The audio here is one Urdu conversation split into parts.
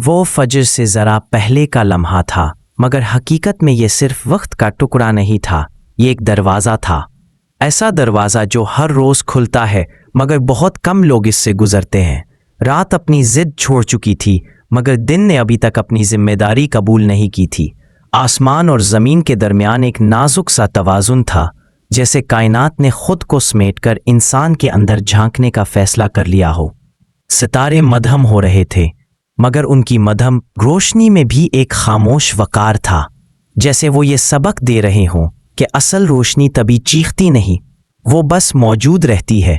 وہ فجر سے ذرا پہلے کا لمحہ تھا، مگر حقیقت میں یہ صرف وقت کا ٹکڑا نہیں تھا، یہ ایک دروازہ تھا، ایسا دروازہ جو ہر روز کھلتا ہے مگر بہت کم لوگ اس سے گزرتے ہیں۔ رات اپنی ضد چھوڑ چکی تھی مگر دن نے ابھی تک اپنی ذمہ داری قبول نہیں کی تھی۔ آسمان اور زمین کے درمیان ایک نازک سا توازن تھا، جیسے کائنات نے خود کو سمیٹ کر انسان کے اندر جھانکنے کا فیصلہ کر لیا ہو۔ ستارے مدھم ہو رہے تھے مگر ان کی مدھم روشنی میں بھی ایک خاموش وقار تھا، جیسے وہ یہ سبق دے رہے ہوں کہ اصل روشنی تبھی چیختی نہیں، وہ بس موجود رہتی ہے۔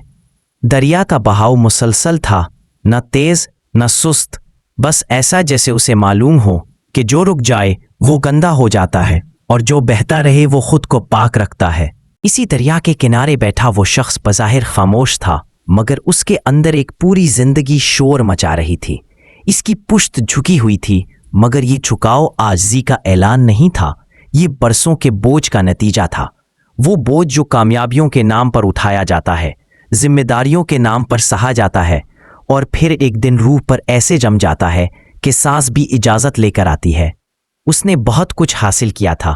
دریا کا بہاؤ مسلسل تھا، نہ تیز نہ سست، بس ایسا جیسے اسے معلوم ہو کہ جو رک جائے وہ گندا ہو جاتا ہے اور جو بہتا رہے وہ خود کو پاک رکھتا ہے۔ اسی دریا کے کنارے بیٹھا وہ شخص بظاہر خاموش تھا مگر اس کے اندر ایک پوری زندگی شور مچا رہی تھی۔ اس کی پشت جھکی ہوئی تھی مگر یہ جھکاؤ عاجزی کا اعلان نہیں تھا، یہ برسوں کے بوجھ کا نتیجہ تھا، وہ بوجھ جو کامیابیوں کے نام پر اٹھایا جاتا ہے، ذمہ داریوں کے نام پر سہا جاتا ہے اور پھر ایک دن روح پر ایسے جم جاتا ہے کہ سانس بھی اجازت لے کر آتی ہے۔ اس نے بہت کچھ حاصل کیا تھا،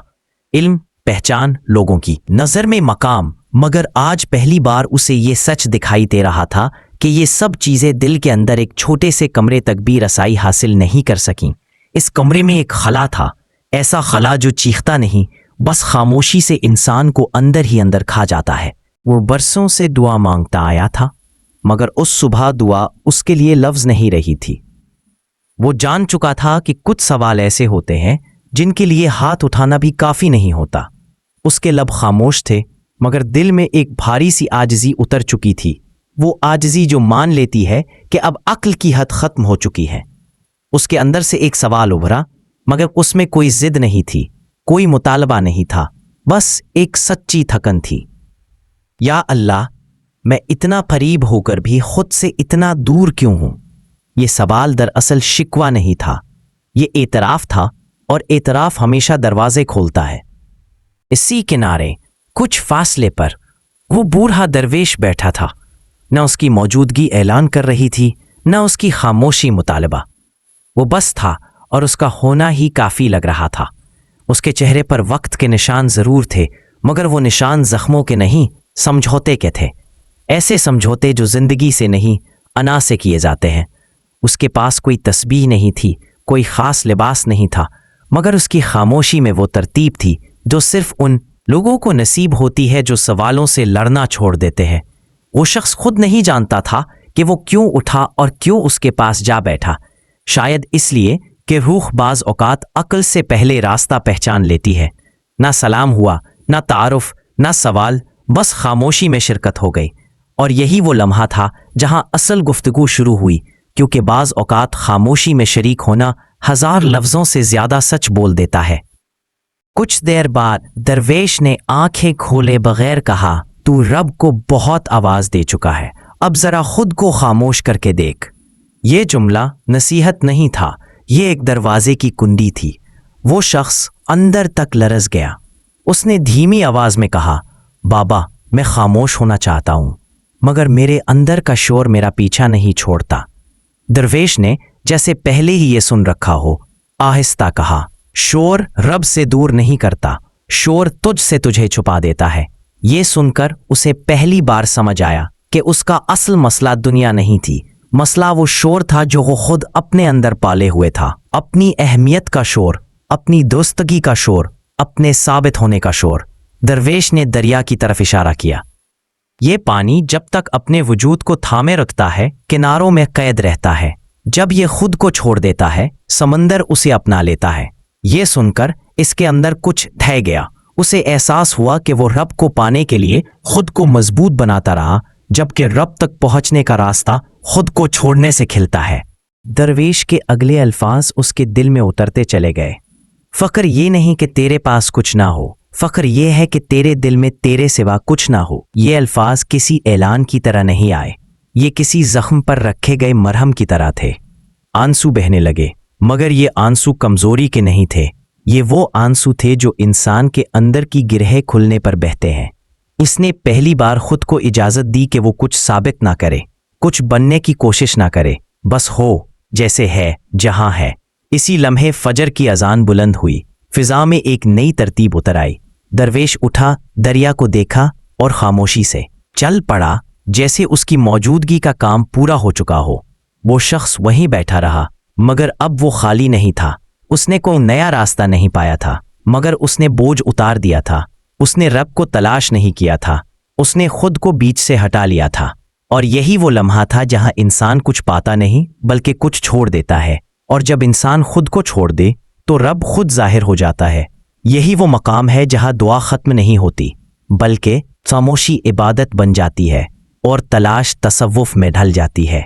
علم، پہچان، لوگوں کی نظر میں مقام، مگر آج پہلی بار اسے یہ سچ دکھائی دے رہا تھا کہ یہ سب چیزیں دل کے اندر ایک چھوٹے سے کمرے تک بھی رسائی حاصل نہیں کر سکیں۔ اس کمرے میں ایک خلا تھا، ایسا خلا جو چیختا نہیں، بس خاموشی سے انسان کو اندر ہی اندر کھا جاتا ہے۔ وہ برسوں سے دعا مانگتا آیا تھا مگر اس صبح دعا اس کے لیے لفظ نہیں رہی تھی۔ وہ جان چکا تھا کہ کچھ سوال ایسے ہوتے ہیں جن کے لیے ہاتھ اٹھانا بھی کافی نہیں ہوتا۔ اس کے لب خاموش تھے مگر دل میں ایک بھاری سی عاجزی اتر چکی تھی، وہ عاجزی جو مان لیتی ہے کہ اب عقل کی حد ختم ہو چکی ہے۔ اس کے اندر سے ایک سوال ابھرا مگر اس میں کوئی ضد نہیں تھی، کوئی مطالبہ نہیں تھا، بس ایک سچی تھکن تھی۔ یا اللہ، میں اتنا قریب ہو کر بھی خود سے اتنا دور کیوں ہوں؟ یہ سوال دراصل شکوہ نہیں تھا، یہ اعتراف تھا، اور اعتراف ہمیشہ دروازے کھولتا ہے۔ اسی کنارے کچھ فاصلے پر وہ بوڑھا درویش بیٹھا تھا، نہ اس کی موجودگی اعلان کر رہی تھی نہ اس کی خاموشی مطالبہ، وہ بس تھا اور اس کا ہونا ہی کافی لگ رہا تھا۔ اس کے چہرے پر وقت کے نشان ضرور تھے مگر وہ نشان زخموں کے نہیں، سمجھوتے کے تھے، ایسے سمجھوتے جو زندگی سے نہیں انا سے کیے جاتے ہیں۔ اس کے پاس کوئی تسبیح نہیں تھی، کوئی خاص لباس نہیں تھا، مگر اس کی خاموشی میں وہ ترتیب تھی جو صرف ان لوگوں کو نصیب ہوتی ہے جو سوالوں سے لڑنا چھوڑ دیتے ہیں۔ وہ شخص خود نہیں جانتا تھا کہ وہ کیوں اٹھا اور کیوں اس کے پاس جا بیٹھا، شاید اس لیے کہ روح بعض اوقات عقل سے پہلے راستہ پہچان لیتی ہے۔ نہ سلام ہوا، نہ تعارف، نہ سوال، بس خاموشی میں شرکت ہو گئی، اور یہی وہ لمحہ تھا جہاں اصل گفتگو شروع ہوئی، کیونکہ بعض اوقات خاموشی میں شریک ہونا ہزار لفظوں سے زیادہ سچ بول دیتا ہے۔ کچھ دیر بعد درویش نے آنکھیں کھولے بغیر کہا، تو رب کو بہت آواز دے چکا ہے، اب ذرا خود کو خاموش کر کے دیکھ۔ یہ جملہ نصیحت نہیں تھا، یہ ایک دروازے کی کنڈی تھی۔ وہ شخص اندر تک لرز گیا۔ اس نے دھیمی آواز میں کہا، بابا، میں خاموش ہونا چاہتا ہوں مگر میرے اندر کا شور میرا پیچھا نہیں چھوڑتا۔ درویش نے جیسے پہلے ہی یہ سن رکھا ہو آہستہ کہا، شور رب سے دور نہیں کرتا، شور تجھ سے تجھے چھپا دیتا ہے۔ یہ سن کر اسے پہلی بار سمجھ آیا کہ اس کا اصل مسئلہ دنیا نہیں تھی، مسئلہ وہ شور تھا جو وہ خود اپنے اندر پالے ہوئے تھا، اپنی اہمیت کا شور، اپنی درستگی کا شور، اپنے ثابت ہونے کا شور۔ درویش نے دریا کی طرف اشارہ کیا۔ یہ پانی جب تک اپنے وجود کو تھامے رکھتا ہے کناروں میں قید رہتا ہے، جب یہ خود کو چھوڑ دیتا ہے سمندر اسے اپنا لیتا ہے۔ یہ سن کر اس کے اندر کچھ ڈھہ گیا، اسے احساس ہوا کہ وہ رب کو پانے کے لیے خود کو مضبوط بناتا رہا، جبکہ رب تک پہنچنے کا راستہ خود کو چھوڑنے سے کھلتا ہے۔ درویش کے اگلے الفاظ اس کے دل میں اترتے چلے گئے۔ فخر یہ نہیں کہ تیرے پاس کچھ نہ ہو، فخر یہ ہے کہ تیرے دل میں تیرے سوا کچھ نہ ہو۔ یہ الفاظ کسی اعلان کی طرح نہیں آئے، یہ کسی زخم پر رکھے گئے مرہم کی طرح تھے۔ آنسو بہنے لگے، مگر یہ آنسو کمزوری کے نہیں تھے، یہ وہ آنسو تھے جو انسان کے اندر کی گرہیں کھلنے پر بہتے ہیں۔ اس نے پہلی بار خود کو اجازت دی کہ وہ کچھ ثابت نہ کرے، کچھ بننے کی کوشش نہ کرے، بس ہو، جیسے ہے جہاں ہے۔ اسی لمحے فجر کی اذان بلند ہوئی، فضا میں ایک نئی ترتیب اتر آئی۔ درویش اٹھا، دریا کو دیکھا اور خاموشی سے چل پڑا، جیسے اس کی موجودگی کا کام پورا ہو چکا ہو۔ وہ شخص وہیں بیٹھا رہا، مگر اب وہ خالی نہیں تھا۔ اس نے کوئی نیا راستہ نہیں پایا تھا، مگر اس نے بوجھ اتار دیا تھا۔ اس نے رب کو تلاش نہیں کیا تھا، اس نے خود کو بیچ سے ہٹا لیا تھا۔ اور یہی وہ لمحہ تھا جہاں انسان کچھ پاتا نہیں بلکہ کچھ چھوڑ دیتا ہے، اور جب انسان خود کو چھوڑ دے تو رب خود ظاہر ہو جاتا ہے۔ یہی وہ مقام ہے جہاں دعا ختم نہیں ہوتی بلکہ خاموشی عبادت بن جاتی ہے اور تلاش تصوف میں ڈھل جاتی ہے۔